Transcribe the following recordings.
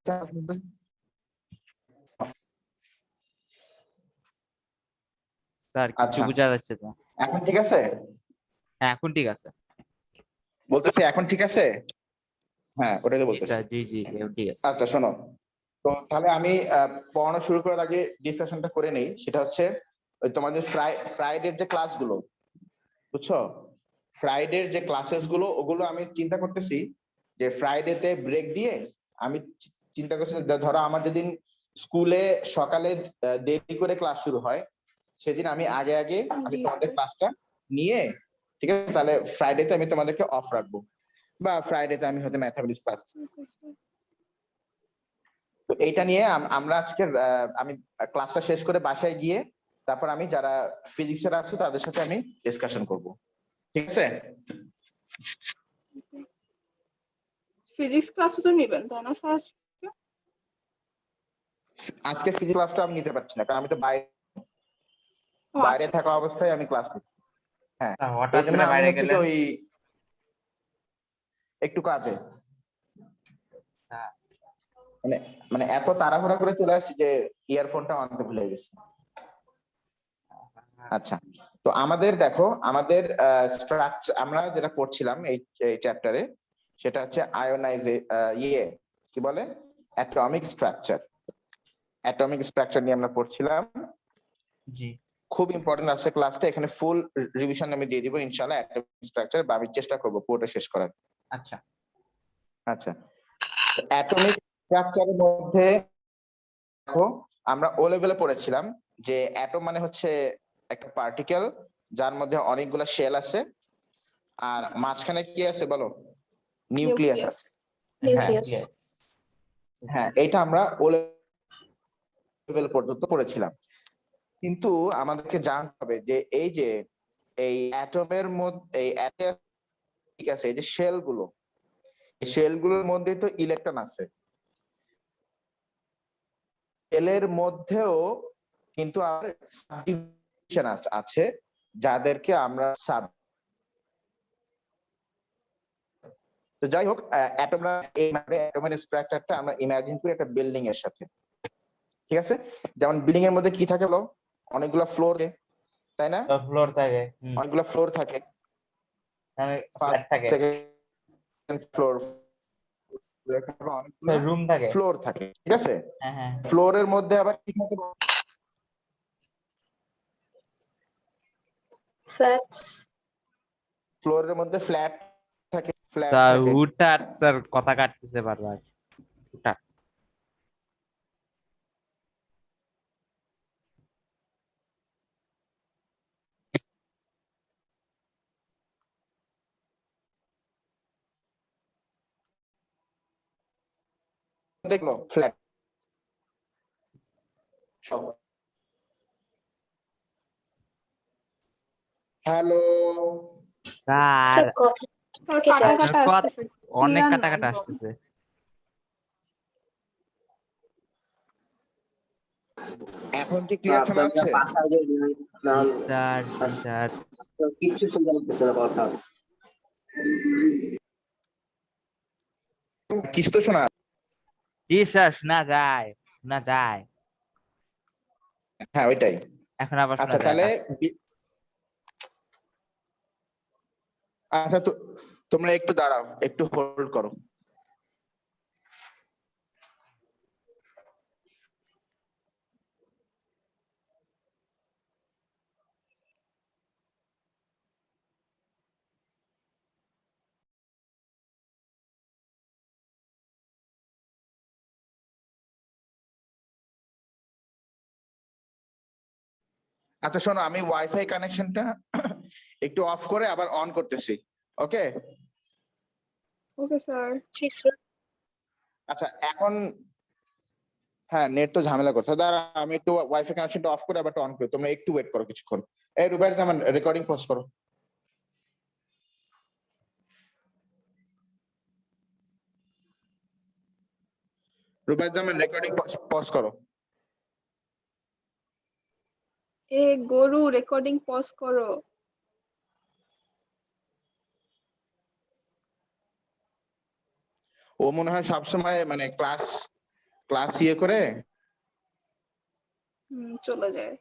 Sir কিছু আচ্ছা বোঝা যাচ্ছে তো। এখন ঠিক আছে? হ্যাঁ এখন ঠিক আছে। বলতেছি এখন ঠিক আছে? হ্যাঁ ওটাই তো জি বলতেছি। স্যার, জি জি এখন ঠিক আছে। আচ্ছা শোনো, তো তাহলে আমি পড়ানো শুরু করার আগে ডিসকাশনটা করে নেই। সেটা হচ্ছে ওই তোমাদের ফ্রাইডের যে ক্লাসগুলো, বুঝছো, ফ্রাইডের যে ক্লাসেস গুলো ওগুলো আমি চিন্তা করতেছি যে ফ্রাইডেতে ব্রেক দিয়ে আমি চিন্তা করছি ধরো আমার যেদিন স্কুলে সকালে দেরি করে ক্লাস শুরু হয় সেদিন আমি আগে আগে আমি তোমাদের ক্লাসটা নিয়ে, ঠিক আছে, তাহলে ফ্রাইডেতে আমি তোমাদেরকে অফ রাখবো, বা ফ্রাইডেতে আমি হয়তো ম্যাথমেটিক্স ক্লাস। তো এইটা নিয়ে আমরা আজকে আমি ক্লাসটা শেষ করে বাসায় গিয়ে তারপর আমি যারা ফিজিক্সের আছে তাদের সাথে আমি ডিসকাশন করব, ঠিক আছে? ফিজিক্স ক্লাস তো নেবেন তাই না স্যার? আজকে ফিজিক্স ক্লাসটা আমি নিতে পারছি না কারণ আমি তো বাইরে থাকা অবস্থায় আমি ক্লাস নিই। হ্যাঁ হঠাৎ এই জন্য করে আমি বাইরে হচ্ছে কি গেলেন? ওই একটু কাজে মানে মানে এত তাড়াহুড়া করে চলে আসছি যে ইয়ারফোনটা আনতে ভুলে গেছি। আচ্ছা, তো আমাদের দেখো আমাদের স্ট্রাকচার আমরা যেটা পড়ছিলাম এই চ্যাপ্টারে সেটা হচ্ছে কি বলে অ্যাটমিক স্ট্রাকচার নিয়ে আমরা পড়ছিলাম। জি খুব ইম্পর্টেন্ট আছে ক্লাসটা, এখানে ফুল রিভিশন আমি দিয়ে দিব ইনশাআল্লাহ অ্যাটমিক স্ট্রাকচার, বা আমি চেষ্টা করব পুরোটা শেষ করার। আচ্ছা আচ্ছা, অ্যাটমিক স্ট্রাকচারের মধ্যে দেখো আমরা ও লেভেলে পড়েছিলাম যে অ্যাটম মানে হচ্ছে একটা পার্টিকেল যার মধ্যে অনেকগুলো শেল আছে আর মাঝখানে কি আছে বলো? নিউক্লিয়াস আছে। হ্যাঁ এটা আমরা ও লেভেল পর্যন্ত পড়েছিলাম, কিন্তু আমাদেরকে জানতে হবে যে এই অ্যাটমের মধ্যে ঠিক আছে, এই যে শেলগুলোর মধ্যে তো ইলেকট্রন আছে, শেলের মধ্যেও কিন্তু সাবডিভিশন আছে যাদেরকে আমরা তো যাই হোক অ্যাটমের স্ট্রাকচারটা আমরা ইমাজিন করি একটা বিল্ডিং এর সাথে, ঠিক আছে? যেমন বিল্ডিং এর মধ্যে কি থাকে বলো? অনেকগুলো ফ্লোর, তাই না? ফ্লোর থাকে, অনেকগুলো ফ্লোর থাকে, ফ্ল্যাট থাকে, সেকেন্ড ফ্লোর, রুম থাকে, ফ্লোর থাকে, ঠিক আছে? হ্যাঁ হ্যাঁ ফ্লোরের মধ্যে আবার কি থাকে? ফ্ল্যাটস। ফ্লোরের মধ্যে ফ্ল্যাট থাকে, স্যার হুটহাট স্যার কথা কাটতেছে বারবার, হুটহাট। দেখলো ফ্ল্যাট সব। হ্যালো স্যার স্যার কথা কেটে কাটা আসছে। কাটা আসতেছে, অনেক clear কাটা না কাটা একদম। আসতেছে। এখন কি ক্লিয়ার শোনা যাচ্ছে? স্যার স্যার কিচ্ছু শোনা যাচ্ছে না কথা। কিছু তো শোনা? জি স্যার শোনা যায়, শোনা যায়। হ্যাঁ ওইটাই। এখন আবার শোনা আচ্ছা যায় তাহলে না। আচ্ছা তোমরা একটু দাঁড়াও, একটু হোল্ড করো। আচ্ছা শোনো, আমি ওয়াইফাই কানেকশনটা একটু অফ করে আবার অন করতেছি, ওকে? Okay sir. জি স্যার। আচ্ছা এখন হ্যাঁ নেট তো ঝামেলা করছে, দাঁড়া আমি একটু ওয়াইফাই কানেকশনটা অফ করে আবার অন করি, তোমরা একটু ওয়েট করো কিছুক্ষণ। এই রুবাইর জামান রেকর্ডিং পজ করো। রুবাইর জামান রেকর্ডিং পজ করো। এ গরু রেকর্ডিং পজ করো। ও মনে হয় সবসময় মানে ক্লাস ক্লাস ইয়ে করে চলে যায়।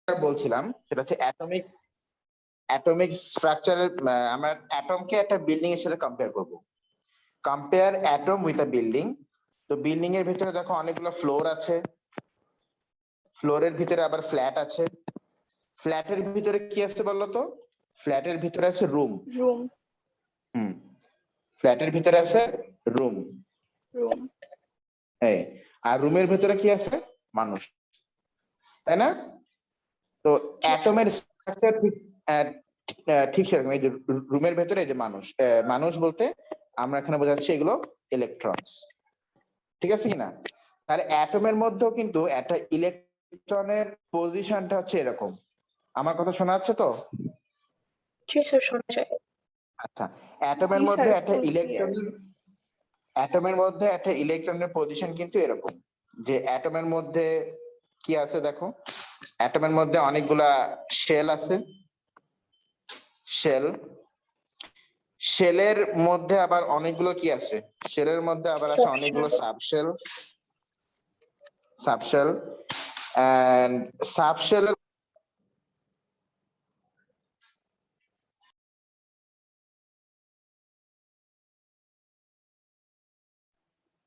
বলছিলাম সেটা হচ্ছে অ্যাটমিক স্ট্রাকচারের। আমরা অ্যাটমকে একটা বিল্ডিং এর সাথে কম্পেয়ার করব। Compare atom with a building. তো বিল্ডিং এর ভিতরে দেখো অনেকগুলো ফ্লোর আছে, ফ্লোরের ভিতরে আবার ফ্ল্যাট আছে। ফ্ল্যাটের ভিতরে কি আছে বললো তো? ফ্ল্যাটের ভিতরে আছে রুম। রুম। ফ্ল্যাটের ভিতরে আছে রুম। রুম। হ্যাঁ, আর রুমের ভিতরে কি আছে? মানুষ, তাই না? তো অ্যাটমের স্ট্রাকচার ঠিক সেরকম। এই যে রুমের ভেতরে এই যে মানুষ, মানুষ বলতে আমরা এখানে বোঝাচ্ছি এগুলো ইলেকট্রনস, ঠিক আছে কিনা? তাহলে অ্যাটমের মধ্যেও কিন্তু একটা ইলেকট্রনের পজিশনটা হচ্ছে এরকম। আমার কথা শোনা যাচ্ছে তো? জি স্যার, শোনা যায়। আচ্ছা, অ্যাটমের জি মধ্যে স্যার, একটা ফুল ক্লিয়ার। ইলেকট্রনের পজিশন কিন্তু এরকম, যে অ্যাটমের মধ্যে কি আছে দেখো। অ্যাটমের মধ্যে অনেকগুলা শেল আছে। শেলের মধ্যে আবার অনেকগুলো কি আছে? শেলের মধ্যে আবার আছে অনেকগুলো সাবশেল এন্ড সাবশেলের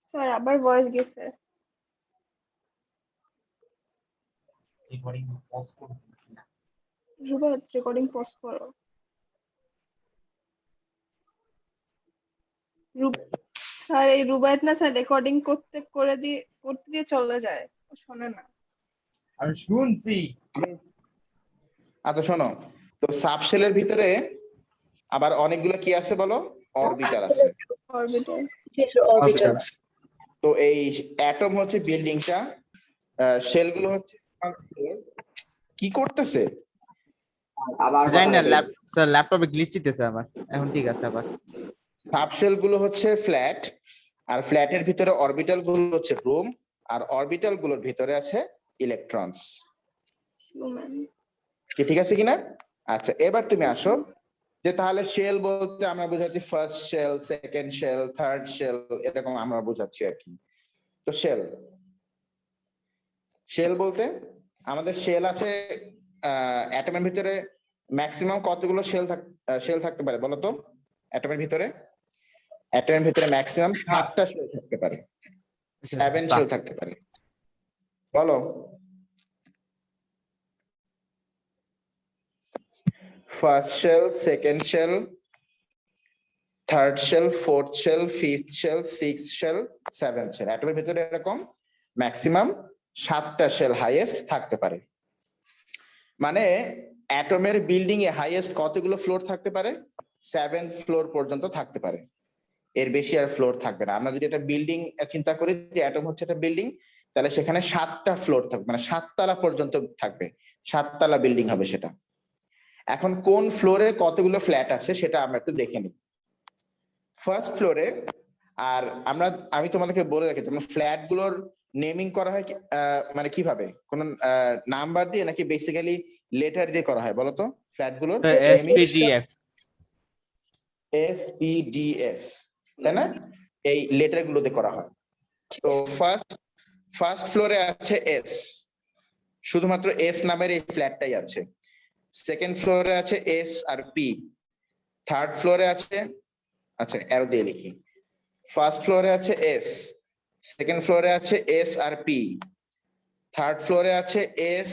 স্যার আবার ভয়েস গেছে। রুবা, রেকর্ডিং পজ করো। স্যার এই রুবায়েত না স্যার রেকর্ডিং করতে দিয়ে চলে যায়, ও শোনে না। আমি শুনছি। আচ্ছা শোনো, তো সাবশেলের ভিতরে আবার অনেকগুলো কি আছে বলো, অরবিটাল আছে। অরবিটাল। জি স্যার, অরবিটালস। তো এই অ্যাটম হচ্ছে বিল্ডিংটা, শেলগুলো হচ্ছে কি করতেছে। আবার জানি না, কথা বলতে- স্যার ল্যাপটপে গ্লিচ দিতেছে আমার। এখন ঠিক আছে আবার। সাবশেল গুলো হচ্ছে ফ্ল্যাট, আর ফ্ল্যাটের ভিতরে অরবিটাল গুলো হচ্ছে রুম, আর অরবিটাল গুলোর ভিতরে আছে ইলেকট্রনস। হিউম্যান। কি ঠিক আছে কিনা? আচ্ছা এবার তুমি আসো, যে তাহলে শেল বলতে আমরা বোঝাচ্ছি first shell, second shell, third shell, এরকম আমরা বোঝাচ্ছি আর কি। তো শেল বলতে আমাদের শেল আছে অ্যাটমের ভিতরে ম্যাক্সিমাম কতগুলো শেল থাকতে পারে বলো তো? অ্যাটমের ভিতরে ম্যাক্সিমাম 7টা শেল থাকতে পারে, 7 শেল থাকতে পারে। বলো first shell, second shell, third shell, fourth shell, fifth shell, six shell, seventh shell. অ্যাটমের ভিতরে এরকম ম্যাক্সিমাম 7টা শেল হাইয়েস্ট থাকতে পারে। মানে অ্যাটমের বিল্ডিং এ হাইয়েস্ট কতগুলো ফ্লোর থাকতে পারে? 7 ফ্লোর পর্যন্ত থাকতে পারে, এর বেশি আর ফ্লোর থাকবে না। আমরা যদি একটা বিল্ডিং চিন্তা করি যে অ্যাটম হচ্ছে একটা বিল্ডিং, তাহলে সেখানে 7টা ফ্লোর থাকবে, মানে 7 তলা পর্যন্ত থাকবে, 7 তলা বিল্ডিং হবে সেটা। এখন কোন ফ্লোরে কতগুলো ফ্ল্যাট আছে সেটা আমরা একটু দেখে নিই। ফার্স্ট ফ্লোরে, আর আমি তোমাদেরকে বলে রাখি, তোমার ফ্ল্যাট গুলোর নেমিং করা হয় মানে কিভাবে, কোন নাম্বার দিয়ে নাকি বেসিক্যালি লেটার দিয়ে করা হয় বলো তো ফ্ল্যাট গুলোর এসপিডিএফ। SPDF, তাই না? এই লেটার গুলোতে করা হয়। তো ফার্স্ট ফ্লোরে আছে এস, শুধুমাত্র এস নামের এই ফ্ল্যাটটাই আছে। সেকেন্ড ফ্লোরে আছে এস আর পি। থার্ড ফ্লোরে আছে, আচ্ছা অ্যারো দিয়ে লিখি, ফার্স্ট ফ্লোরে আছে এস, সেকেন্ড ফ্লোরে আছে এস আর পি, থার্ড ফ্লোরে আছে এস,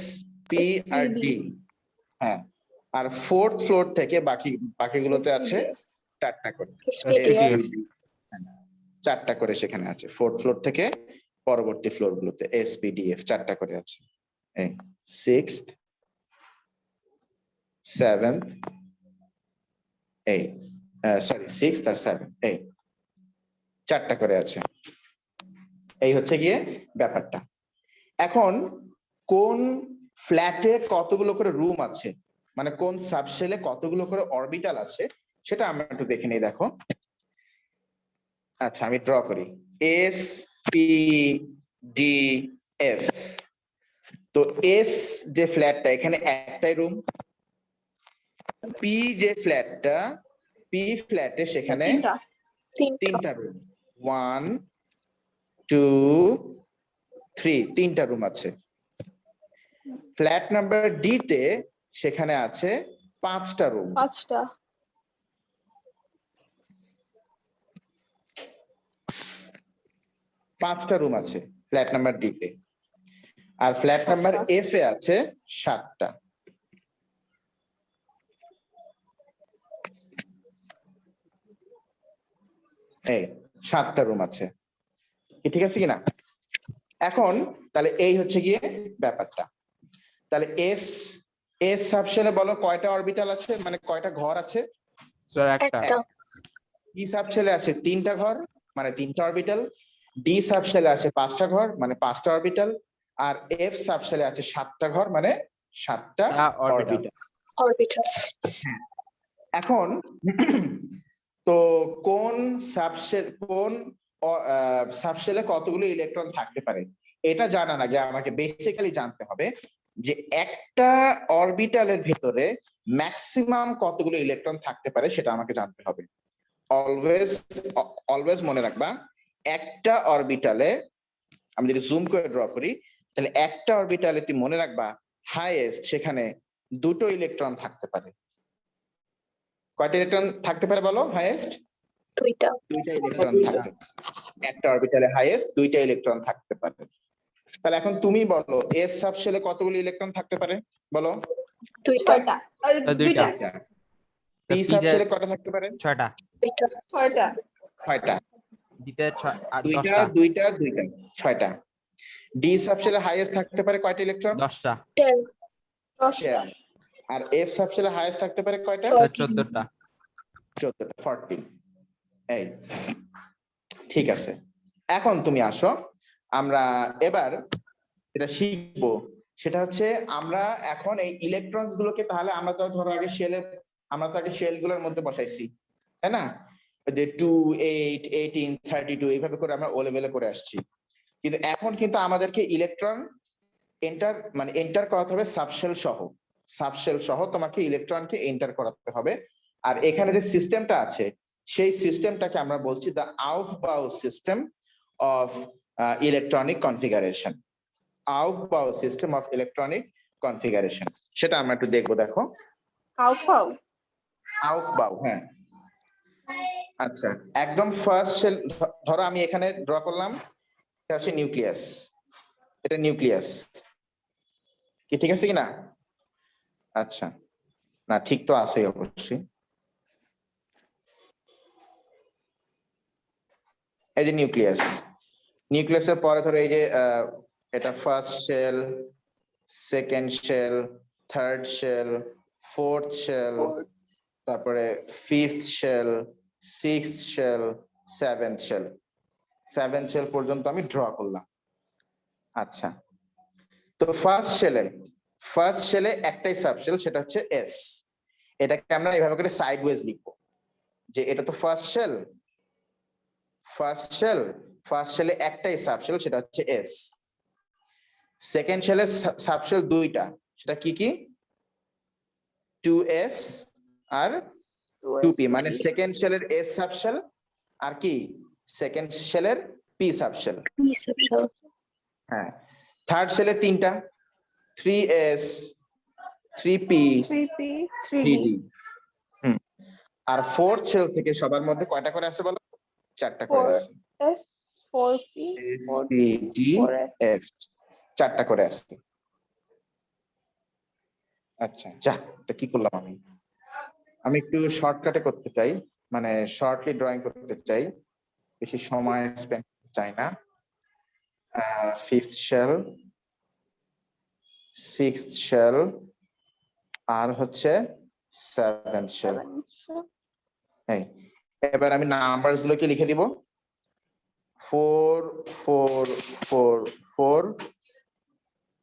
পি আর ডি। হ্যাঁ, আর ফোর্থ ফ্লোর থেকে বাকিগুলোতে আছে 4টা করে, SPDF। 4টা করে সেখানে আছে। ফোর্থ ফ্লোর থেকে পরবর্তী ফ্লোর গুলোতে SPDF 4টা করে আছে। এই সিক্সথ, সেভেন্থ, এই সরি সিক্সথ আর সেভেন, এই 4টা করে আছে। এই হচ্ছে গিয়ে ব্যাপারটা। এখন কোন ফ্ল্যাটে কতগুলো করে রুম আছে, মানে কোন সাবশেলে কতগুলো করে অরবিটাল আছে, সেটা আমরা একটু দেখে নিই। দেখো, আচ্ছা আমি ড্র করি SPDF। তো এস যে ফ্ল্যাটটা, এখানে একটাই রুম। পি যে ফ্ল্যাটটা, পি ফ্ল্যাটে সেখানে 3টা রুম, 1 2 3, 3টা রুম আছে। ফ্ল্যাট নাম্বার ডি তে সেখানে আছে 5টা রুম। 5টা। 5টা রুম আছে ফ্ল্যাট নাম্বার ডি তে, আর ফ্ল্যাট নাম্বার এফ এ আছে 7টা। এই 7টা রুম আছে, ঠিক আছে কিনা? এখন তাহলে এই হচ্ছে গিয়ে ব্যাপারটা। তাহলে এস সাবশেলে বলো কয়টা অরবিটাল আছে, মানে কয়টা ঘর আছে? স্যার একটা। একটা। ই সাবশেলে আছে 3টা ঘর, মানে 3টা অরবিটাল। ডি সাবশেলে আছে 5টা ঘর, মানে 5টা অরবিটাল। আর এফ সাবশেলে আছে 7টা ঘর, মানে 7টা অরবিটাল। অরবিটালস। এখন তো কোন সাবশেলে কতগুলো ইলেকট্রন থাকতে পারে এটা জানার আগে আমাকে বেসিক্যালি জানতে হবে যে একটা অরবিটালের ভেতরে ম্যাক্সিমাম কতগুলো ইলেকট্রন থাকতে পারে, সেটা আমাকে জানতে হবে। অলওয়েজ মনে রাখবা, একটা অরবিটালে আমি যদি জুম করে ড্র করি, তাহলে একটা অরবিটালে তুমি মনে রাখবা হাইয়েস্ট সেখানে 2টো ইলেকট্রন থাকতে পারে। কয়টা ইলেকট্রন থাকতে পারে বলো হাইয়েস্ট? 2টা। 2টা ইলেকট্রন থাকতে পারে। একটা অরবিটালে হাইয়েস্ট 2টা ইলেকট্রন থাকতে পারে। তাহলে এখন তুমি বলো এস সাবশেলে কতগুলো ইলেকট্রন থাকতে পারে বলো? 2টা। 2টা। পি সাবশেলে কয়টা থাকতে পারে? 6টা। 2টা। 6টা। 6টা। দ্বিতীয় দুইটা 10টা। দুইটা দুইটা 6টা। ডি সাবশেলে হাইয়েস্ট থাকতে পারে কয়টা ইলেকট্রন? 10টা। 10, 10টা। আর এফ সাবশেলে হাইয়েস্ট থাকতে পারে কয়টা? 14টা। 14টা, 14। এই ঠিক আছে, এখন তুমি আসো, আমরা এবার যেটা শিখবো সেটা হচ্ছে আমরা এখন এই ইলেকট্রনস গুলোকে, তাহলে আমরা তো ধরো আগে আমরা তো আগে শেল গুলোর মধ্যে বসাইছি, তাই না? যে 2, 8, 18, 32 এইভাবে করে আমরা ও লেভেলে করে আসছি। কিন্তু এখন কিন্তু আমাদেরকে ইলেকট্রন এন্টার করাতে হবে সাবশেল সহ তোমাকে ইলেকট্রনকে এন্টার করাতে হবে। আর এখানে যে সিস্টেমটা আছে সেই সিস্টেমটাকে আমরা বলছি the Aufbau system of electronic configuration. Aufbau system of electronic configuration, সেটা আমরা একটু দেখবো। দেখো আউফবাউ, হ্যাঁ আচ্ছা, একদম ফার্স্ট শেল ধরো আমি এখানে ড্র করলাম, এটা হচ্ছে নিউক্লিয়াস, এটা নিউক্লিয়াস কি ঠিক আছে কিনা? আচ্ছা, না ঠিক তো আছে অবশ্যই। এই যে নিউক্লিয়াসের পরে ধরো এই যে এটা first shell, second shell, third shell, fourth shell, তারপরে fifth shell, sixth shell, seventh shell পর্যন্ত আমি ড্র করলাম। আচ্ছা, তো ফার্স্ট শেলে একটাই সাবশেল, সেটা হচ্ছে এস। এটাকে আমরা এভাবে করে সাইড ওয়েজ লিখবো যে এটা তো ফার্স্ট শেলে একটাই সাবশেল, সেটা হচ্ছে এস। সেকেন্ড শেলে সাবশেল দুইটা, সেটা কি কি? 2s আর 2p, মানে সেকেন্ড শেলের এস সাবশেল আর কি সেকেন্ড শেলের পি সাবশেল। P subshell. হ্যাঁ, থার্ড শেলে তিনটা, 3s, 3p, 3p, 3d। 3d। আর ফোর্থ শেল থেকে সবার মধ্যে কয়টা করে আছে বলো? 4টা করে আছে। 4s, 4p, S, P, D, 4s। F, 4টা করে আছে। আচ্ছা, যা, এটা কি করলাম আমি একটু শর্টকাটে করতে চাই, মানে শর্টলি ড্রয়িং করতে চাই, বেশি সময় স্পেন্ড করতে চাই না। ফিফথ শেল, সিক্সথ শেল, আর হচ্ছে সেভেন্থ শেল। এবার আমি নাম্বারস গুলোকে লিখে দিব, 4, 4, 4, 4,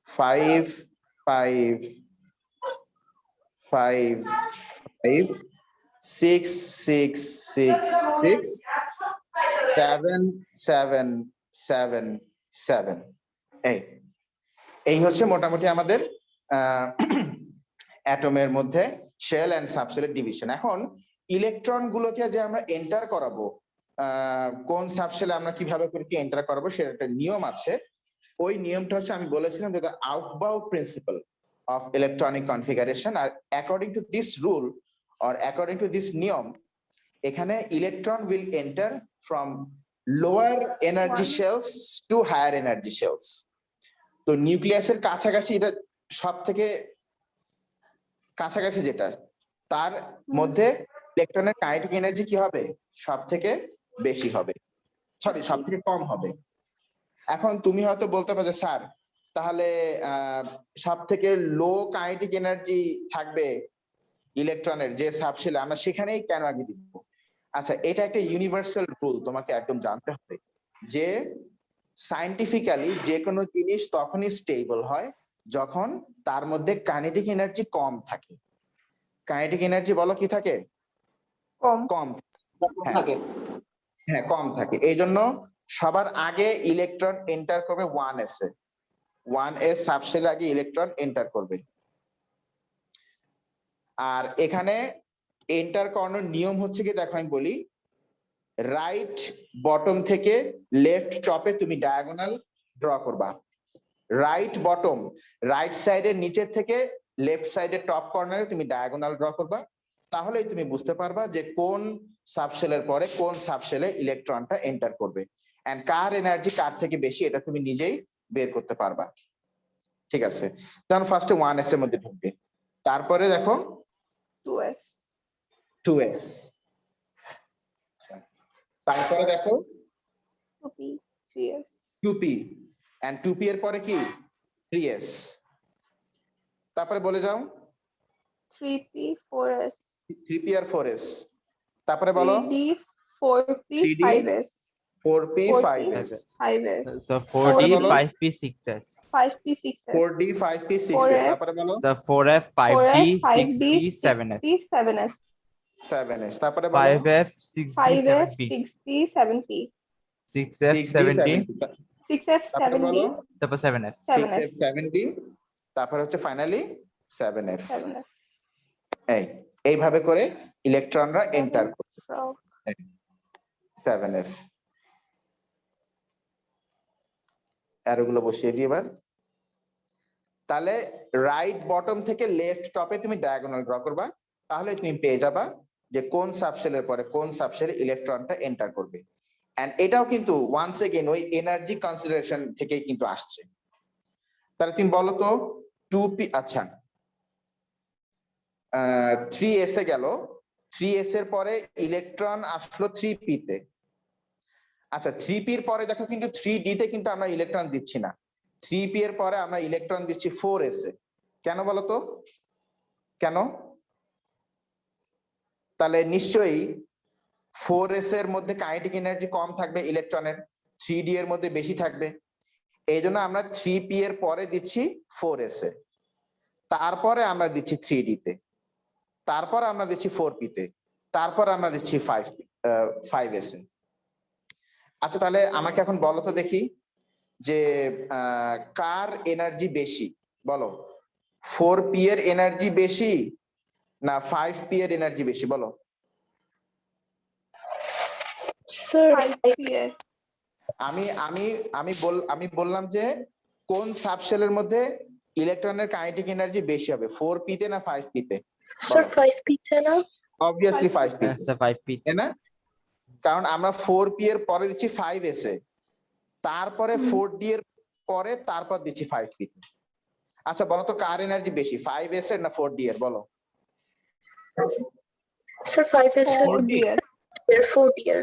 5, 5, 5, 5, 6, 6, 6, 6, 7, 7, 7, 7। এই হচ্ছে মোটামুটি আমাদের অ্যাটমের মধ্যে শেল এন্ড সাবশেলের ডিভিশন। এখন ইলেকট্রন গুলোকে যে আমরা এন্টার করাবো, কোন সাবশেলে আমরা কিভাবে করে কি এন্টার করাবো সেটা একটা নিয়ম আছে। ওই নিয়মটা হচ্ছে আমি বলেছিলাম যে aufbau principle of electronic configuration. আর according to this rule or according to this নিয়ম, এখানে electron will enter from lower energy shells to higher energy shells. তো নিউক্লিয়াসের কাছাকাছি, এটা সব থেকে কাছাকাছি যেটা, তার মধ্যে ইলেকট্রনের কাইনেটিক এনার্জি কি হবে? সব থেকে বেশি হবে, সব থেকে কম হবে। এখন তুমি হয়তো বলতে পারো যে স্যার, তাহলে সব থেকে লো কাইনেটিক এনার্জি থাকবে ইলেকট্রনের যে সাবশেলে, আমরা সেখানেই কেন আগে দিব? আচ্ছা, এটা একটা ইউনিভার্সাল রুল, তোমাকে একদম জানতে হবে যে সায়েন্টিফিক্যালি যে কোনো জিনিস তখনই স্টেবল হয় যখন তার মধ্যে কাইনেটিক এনার্জি কম থাকে। কাইনেটিক এনার্জি বলো কি থাকে? কম থাকে। হ্যাঁ, কম থাকে। এই জন্য সবার আগে ইলেকট্রন এন্টার করবে 1s এ, 1s সাবশেলে আগে ইলেকট্রন এন্টার করবে। আর এখানে এন্টার করানোর নিয়ম হচ্ছে কি, দেখো আমি বলি, রাইট বটম থেকে লেফট টপে তুমি ডায়াগোনাল ড্র করবা। রাইট বটম, রাইট সাইডের নিচের থেকে লেফট সাইডের টপ কর্নারে তুমি ডায়াগোনাল ড্র করবা। তাহলেই তুমি বুঝতে পারবা যে কোন সাবশেলের পরে কোন সাবশেলে ইলেকট্রনটা এন্টার করবে, এন্ড কার এনার্জি কার থেকে বেশি এটা তুমি নিজেই বের করতে পারবা। ঠিক আছে, তখন ফার্স্টে 1s এর মধ্যে ঢুকবে, তারপরে দেখো 2s, তারপরে দেখো 2p 3s 2p and 2p এর পরে কি 3s তারপরে বলে যাও 3p 4s 3p আর 4s তারপরে বলো 3d 4p 3D 5s 4p 4p 5s 5s So 4D, বলো? 5P, 6S. 5p 6s 4d 5p 6s 4f তারপরে বলো So 4F, 5D, 4f 5d 6P, 7S. 6p 7s 7s তারপরে বলো 5F, 6D, 5f 7P. 6d 7p 6F, 6d 7D, 7p 6f তারপরে 7d বলো তারপর 7F. 6f 7d তারপরে হচ্ছে finally 7f 7f এইভাবে করে ইলেকট্রনরা এন্টার করে frog 7f অ্যারোগুলো বসিয়ে দিই এবার তাহলে রাইট বটম থেকে লেফট টপে তুমি ডায়াগোনাল ড্র করবা তাহলে তুমি পেয়ে যাবা যে কোন সাবশেলের পরে কোন সাবশেলে ইলেকট্রনটা এন্টার করবে এন্ড এটাও কিন্তু ওয়ান্স এগেইন ওই এনার্জি কনসিডারেশন থেকেই কিন্তু আসছে তাহলে তুমি বলো তো 2p আচ্ছা 3s এ গেল 3s এর পরে ইলেকট্রন আসলো 3p তে আচ্ছা 3p এর পরে দেখো কিন্তু 3d তে কিন্তু আমরা ইলেকট্রন দিচ্ছি না 3p এর পরে আমরা ইলেকট্রন দিচ্ছি 4s এ কেন বলো তো কেন তাহলে নিশ্চয়ই 4s এর মধ্যে কাইনেটিক এনার্জি কম থাকবে ইলেকট্রনের 3d এর মধ্যে বেশি থাকবে এই জন্য আমরা 3p এর পরে দিচ্ছি 4s এ তারপরে আমরা দিচ্ছি 3d তে তারপর আমরা দিচ্ছি 4p তে তারপর আমরা দিচ্ছি 5s এ আচ্ছা তাহলে আমাকে এখন বলো তো দেখি যে কার এনার্জি বেশি বলো 4p এর এনার্জি বেশি না 5p এর এনার্জি বেশি বলো স্যার 5p এর আমি আমি আমি বললাম যে কোন সাবশেলের মধ্যে ইলেকট্রনের কাইনেটিক এনার্জি বেশি হবে 4p তে না 5p তে স্যার 5p তে না অবভিয়াসলি 5p তে So 5P. তাই না কারণ আমরা 4p এর পরে দিচ্ছি 5s এ তারপরে 4d এর পরে তারপর দিচ্ছি 5p তে আচ্ছা বলো তো কার এনার্জি বেশি 5s এর না 4d এর বলো স্যার 5s 4d এর এর 4d এর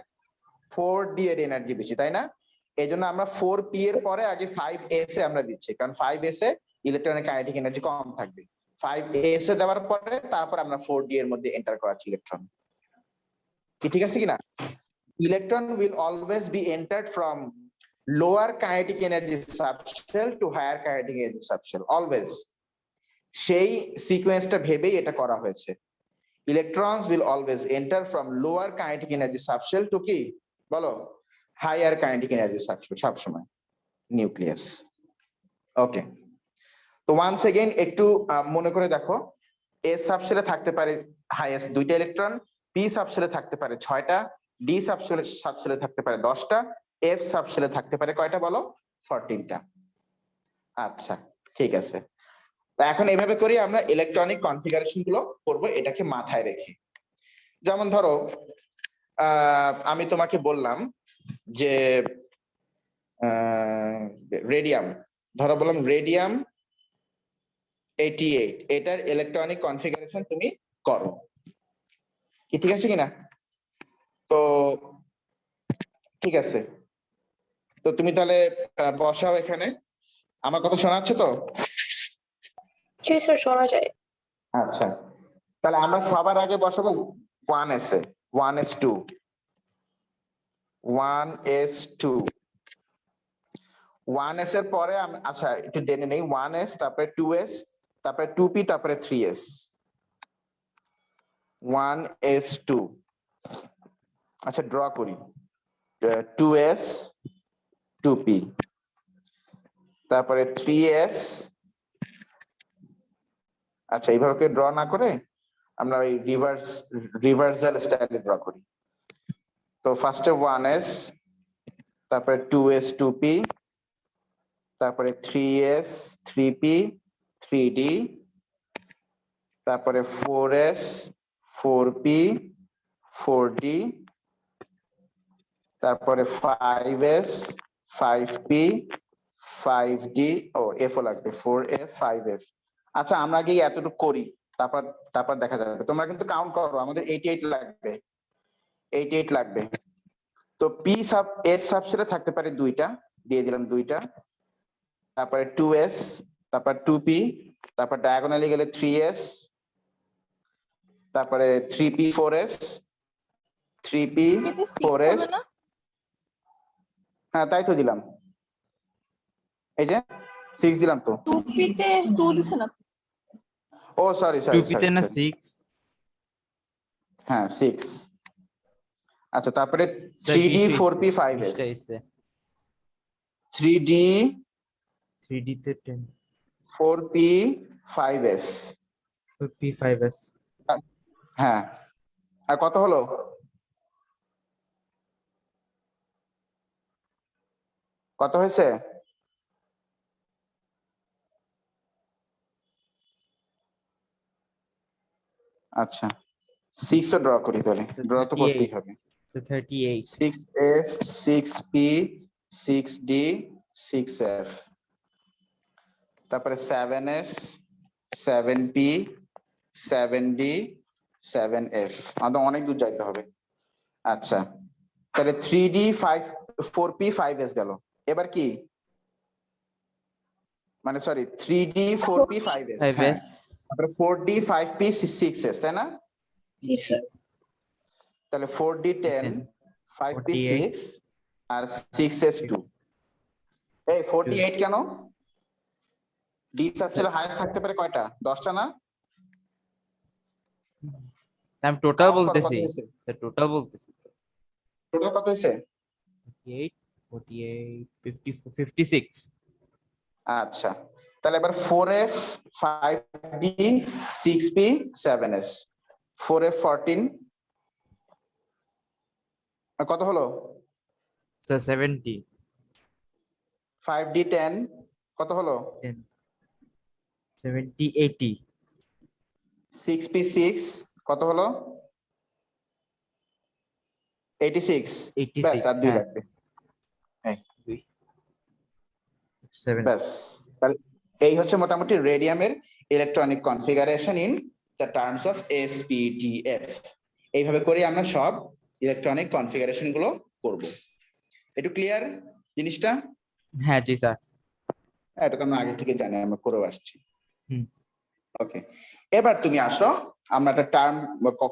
4d এর এনার্জি বেশি তাই না এইজন্য আমরা 4p এর পরে আগে 5s এ আমরা দিচ্ছি কারণ 5s এ ইলেকট্রনের কাইনেটিক এনার্জি কম থাকবে 5s এ দেওয়ার পরে তারপর আমরা 4d এর মধ্যে এন্টার করাচ্ছি ইলেকট্রন কি ঠিক আছে কিনা electron will always be entered from lower kinetic energy subshell to higher kinetic energy subshell always সেই সিকোয়েন্সটা ভেবেই এটা করা হয়েছে electrons will always enter from lower kinetic energy subshell to কি বলো higher kinetic energy subshell সব সময় নিউক্লিয়াস ওকে তো ওয়ান্স এগেইন একটু মনে করে দেখো এ সাবশেলে থাকতে পারে হাইয়েস্ট 2টা ইলেকট্রন পি সাবশেলে থাকতে পারে 6টা ডি সাবশেলে থাকতে পারে 10টা এফ সাবশেলে থাকতে পারে কয়টা বলো 14টা আচ্ছা ঠিক আছে তো এখন এইভাবে করি আমরা ইলেকট্রনিক কনফিগারেশন গুলো করব এটাকে মাথায় রেখে যেমন ধরো আমি তোমাকে বললাম যে রেডিয়াম ধরো বললাম রেডিয়াম 88 এটার ইলেকট্রনিক কনফিগারেশন তুমি করো কি ঠিক আছে কিনা তো ঠিক আছে তো তুমি তাহলে বসাও এখানে আমার কথা শোনা যাচ্ছে তো জি স্যার শোনা যায় আচ্ছা তাহলে আমরা সবার আগে বসাবো 1s এ 1s2 1s2 1s এর পরে আচ্ছা একটু জেনে নেই 1s তারপরে 2s তারপরে 2p তারপরে 3s 1s2 আচ্ছা ড্র করি 2s 2p তারপরে 3s আচ্ছা এইভাবে ড্র না করে আমরা ওই রিভার্সাল স্টাইলে ড্র করি তো ফার্স্টে 1s তারপরে 2s 2p তারপরে 3s 3p 3d তারপরে 4s 4p 4d তারপরে 5s 5p 5d ও f ও লাগবে 4f 5f আচ্ছা আমরা কি এতটুকু করি তারপর দেখা যাবে তোমরা কিন্তু কাউন্ট করো আমাদের 88 লাগবে 88 লাগবে তো পি সাব এস সাবসেটে থাকতে পারে দুইটা, দিয়ে দিলাম দুইটা, তারপরে 2s, তারপর 2p, তারপর ডায়াগোনালি গেলে 3s, তারপরে 3p 4s, 3p এটা 6 4s, হবে না? হ্যাঁ তাই তো দিলাম, এই যে 6 দিলাম তো। 2p তে 2 দিছেন আপনি। ও সরি সরি 2p তে না 6 হ্যাঁ 6। আচ্ছা তারপরে স্যার 3d 20 4p হইছে, 5s, 20 হইছে। 3d 3d তে 10 4p 5s, 2p 5s হ্যাঁ আর কত হলো? কত হয়েছে? আচ্ছা 6 তো ড্র করি, তাহলে ড্র তো করতেই হবে। so 38 6s 6p 6d 6f, তারপরে 7s 7p 7d 7f, আমাদের অনেক দূর যাইতে হবে। আচ্ছা তাহলে 3d 5 4p 5s গেল, এবার কি মানে সরি 3d 4p 5s, হ্যাঁ 5s তারপরে 4d 5p 6s, তাই না? জি স্যার। তাহলে 4d 10 5p 48 6 আর 6s 2। এই 48 কেন? ডি সাবসেট হাইয়েস্ট থাকতে পারে কয়টা? 10টা না? আমি টোটাল Count করো, কত বলতেছি, হয়েছে? টোটাল বলতেছি। টোটাল কত হয়েছে? 48 48 54 56 আচ্ছা তাহলে এবার 4f 5d 6p 7s, 4f 14 আর কত হলো? so 70 5d 10 কত হলো? 10 70 80 6p 6 কত হলো? 86। 86 ব্যাস আর 2 হ্যাঁ লাগবে, 7 ব্যাস। তাহলে এই হচ্ছে মোটামুটি রেডিয়ামের electronic configuration in the terms of SPDF। এইভাবে করে আমরা সব ইলেকট্রনিক কনফিগারেশন গুলো করব। একটু ক্লিয়ার জিনিসটা? হ্যাঁ জি স্যার। এটা তো আমরা আগে থেকে জানি, আমরা করেও আসছি। হুম। ওকে এবার তুমি আসো, আমরা একটা টার্ম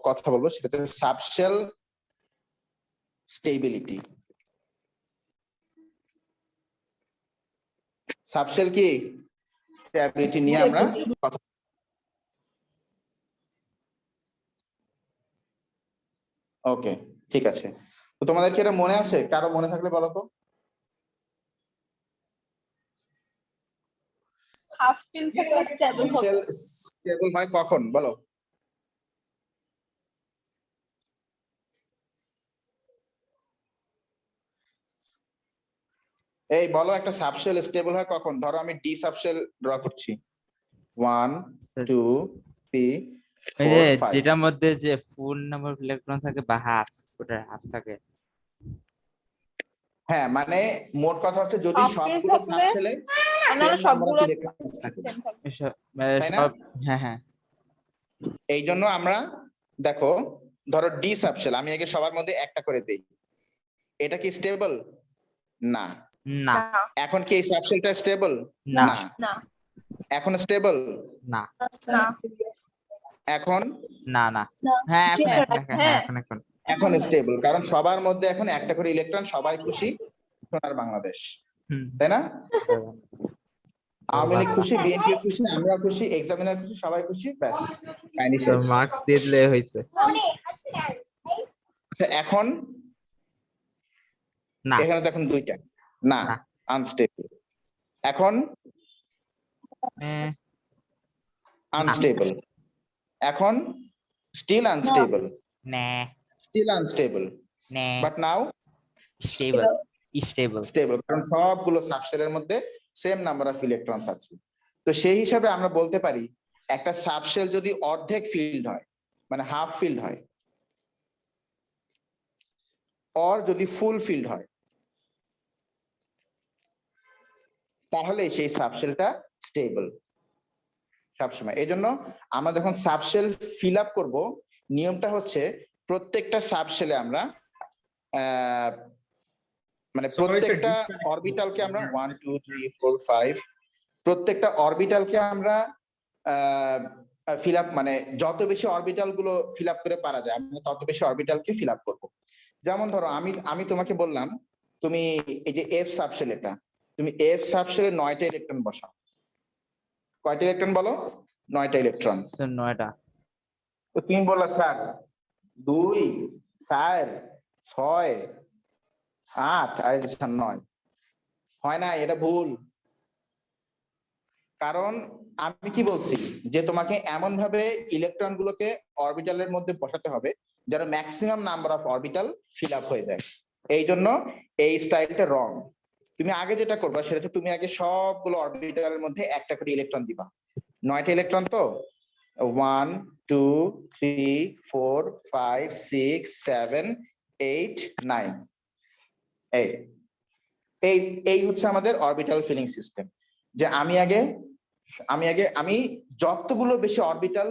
কথা বলবো, সেটা হচ্ছে সাবশেল স্টেবিলিটি। সাবশেল কি স্টেবিলিটি নিয়ে আমরা কথা। ওকে ঠিক আছে, তো তোমাদের কি এটা মনে আছে? কারো মনে থাকলে বলো তো। হাফ পিন থেকে স্টেবল হবে। সাবশেল স্টেবল হয় কখন বলো? এই বলো একটা সাবশেল স্টেবল হয় কখন? ধরো আমি ডি সাবশেল ড্র করছি, 1 2 3 এই যে 4 5। যেটার মধ্যে যে ফুল নাম্বার অফ ইলেকট্রন থাকে বা হাফ, ওটা হাফ থাকে। হ্যাঁ মানে মোট কথা হচ্ছে যদি Half pin সবগুলো থাকলে সাবশেলে অন্যান্য সেম নাম্বার অফ সবগুলো ইলেকট্রন থাকে, same থাকবে। তাই না? সব হ্যাঁ হ্যাঁ এই জন্য আমরা দেখো, ধরো ডি সাবশেল আমি আগে সবার মধ্যে একটা করে দেই, এটা কি স্টেবল? না। না এখন কি এই সাবশেলটা স্টেবল? না না। না এখন স্টেবল? না না এখন না না না হ্যাঁ জি এখন স্যার। এখন হ্যাঁ এখন এখন এখন স্টেবল, কারণ সবার মধ্যে এখন একটা করে ইলেকট্রন, সবাই খুশি, সোনার বাংলাদেশ, হুম তাই না? আওয়ামী লীগ খুশি, বিএনপি খুশি, আমরা খুশি, এক্সামিনার খুশি, সবাই খুশি, ব্যাস কাহিনী শেষ। মার্কস দিয়ে দিলে হয়েছে। আচ্ছা, এখন না এখানে তো এখন দুইটা না, না। আনস্টেবল। এখন আনস্টেবল, এখন স্টিল আনস্টেবল, না স্টিল আনস্টেবল, না but now stable stable stable, কারণ সবগুলো সাবশেলের মধ্যে সেম নাম্বার অফ ইলেকট্রনস আছে। তো সেই হিসাবে আমরা বলতে পারি একটা সাবশেল যদি অর্ধেক ফিল্ড হয়, মানে হাফ ফিল্ড হয়, অর যদি ফুল ফিল্ড হয়, তাহলে সেই সাবশেলটা স্টেবল সবসময়। এই জন্য আমরা যখন সাবশেল ফিল আপ করবো, নিয়মটা হচ্ছে প্রত্যেকটা সাবশেলে আমরা মানে So it's a প্রত্যেকটা disconnect. অরবিটালকে আমরা 1 2 3 4 5 প্রত্যেকটা অরবিটালকে আমরা ফিল আপ মানে যত বেশি অরবিটাল গুলো ফিল আপ করে পারা যায় আমরা তত বেশি অরবিটালকে ফিল আপ করবো। যেমন ধরো আমি তোমাকে বললাম তুমি এই যে এফ সাবশেল, এটা তুমি এফ সাবশেলে 9টা ইলেকট্রন বসাও। কয়টা ইলেকট্রন বলো? 9টা ইলেকট্রন। স্যার 9টা। তো তুমি বললা স্যার 2 4 6 8 আর 9 হয় না, এটা ভুল। কারণ আমি কি বলছি যে তোমাকে এমন ভাবে ইলেকট্রন গুলোকে অরবিটালের মধ্যে বসাতে হবে যেন maximum number of orbital fill up হয়ে যায়। এই জন্য এই স্টাইলটা রং। তুমি আগে যেটা করবা সেটা হচ্ছে তুমি আগে সবগুলো অরবিটালের মধ্যে একটা করে ইলেকট্রন দিবা। 9টা ইলেকট্রন তো 1 2 3 4 5 6 7 8 9 এই এই এই হচ্ছে আমাদের অরবিটাল ফিলিং সিস্টেম। যে আমি যতগুলো বেশি অরবিটাল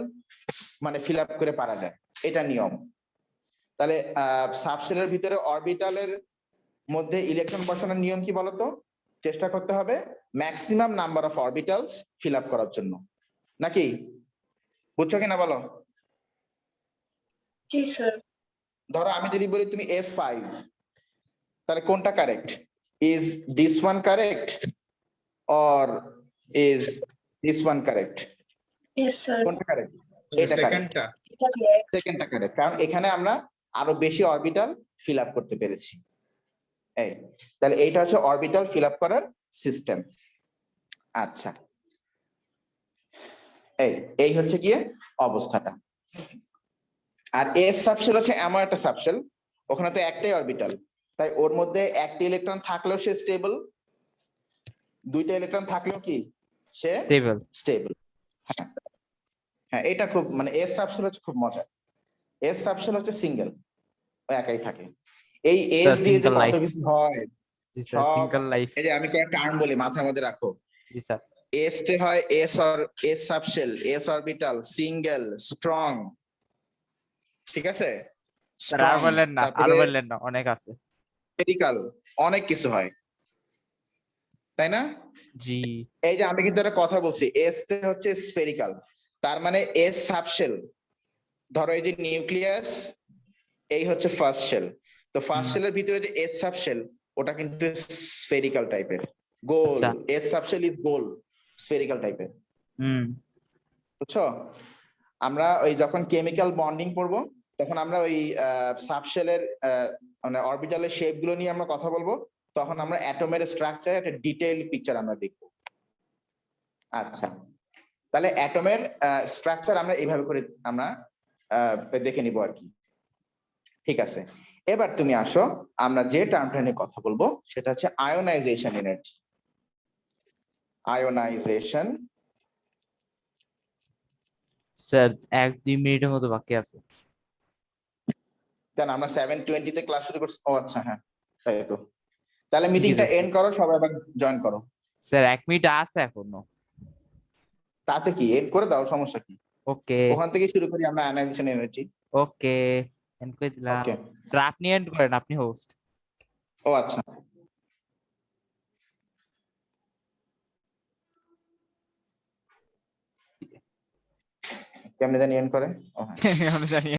মানে ফিল আপ করে পারা যায়, এটা নিয়ম। তাহলে সাবশেলের ভিতরে অরবিটালের মধ্যে ইলেকট্রন বসানোর নিয়ম কি বলতো? চেষ্টা করতে হবে maximum number of orbitals fill up করার জন্য, নাকি? বুঝছো কিনা বলো? জি স্যার। ধরো আমি যদি বলি তুমি F5, তাহলে কোনটা correct? Is this one correct or is this one correct? Yes sir. কোনটা কারেক্ট? এটা কারেক্ট। সেকেন্ডটা এটা correct. সেকেন্ডটা কারেক্ট, কারণ এখানে আমরা আরো বেশি অরবিটাল ফিল আপ করতে পেরেছি। এই তাহলে এইটা হচ্ছে অরবিটাল ফিল আপ করার সিস্টেম। আচ্ছা, এই হচ্ছে গিয়ে অবস্থাটা। আর এস সাবশেল হচ্ছে এমন একটা সাবশেল, ওখানে তো একটাই অরবিটাল, তাই ওর মধ্যে একটা ইলেকট্রন থাকলেও সে স্টেবল, 2টা ইলেকট্রন থাকলেও কি সে স্টেবল। স্টেবল। হ্যাঁ, এটা খুব মানে এস সাবশেল হচ্ছে খুব মজা। এস সাবশেল হচ্ছে সিঙ্গেল, ও একাই থাকে। এই এস দিয়ে যে single কত life. কিছু হয় জি স্যার, সব। Single life. এই যে আমি কয়েকটা টার্ম বলি, মাথার মধ্যে রাখো। জি স্যার। এস তে হয় S subshell, S orbital, single, strong, ঠিক আছে? স্যার আর বললেন না, আর বললেন না, অনেক আছে। স্ফেরিক্যাল, অনেক কিছু হয়, তাই না? জি। এই যে আমি কিন্তু একটা কথা বলছি, এস তে হচ্ছে স্ফেরিক্যাল, তার মানে এস সাবশেল। ধরো এই যে নিউক্লিয়াস, এই হচ্ছে ফার্স্ট শেল, তো ফার্স্ট শেলের ভিতরে যে এস সাবশেল ওটা কিন্তু স্ফেরিক্যাল টাইপের, গোল। আচ্ছা। S subshell is goal, spherical টাইপের, বুঝছো? আমরা ওই যখন কেমিক্যাল বন্ডিং পড়বো তখন আমরা ওই সাবশেলের মানে অরবিটালের শেপ গুলো নিয়ে আমরা কথা বলবো, তখন আমরা অ্যাটমের স্ট্রাকচার একটা ডিটেইল পিকচার আমরা দেখবো। আচ্ছা, তাহলে অ্যাটমের স্ট্রাকচার আমরা এইভাবে করে আমরা দেখে নিব আর কি। ঠিক আছে, এবার তুমি আসো, আমরা যে টার্মটা নিয়ে কথা বলবো সেটা হচ্ছে আয়োনাইজেশন এনার্জি। আয়োনাইজেশন। স্যার 1-2 মিনিটের মতো বাকি আছে। জান আমরা 7:20 তে ক্লাস শুরু করছি। ও আচ্ছা, হ্যাঁ তাই তো। তাহলে মিটিংটা এন্ড করো, সবাই আবার জয়েন করো। স্যার 1 মিনিট আছে এখনো। তাতে কি, এন্ড করে দাও, সমস্যা কি? ওকে ওখান থেকে শুরু করি আমরা আয়োনাইজেশন এনার্জি। ওকে, এন্ড করে দিলাম। ওকে, স্যার আপনি এন্ড করেন, আপনি হোস্ট। ও আচ্ছা। কেমনে জানি এন্ড করে? ও হ্যাঁ। আমি জানি।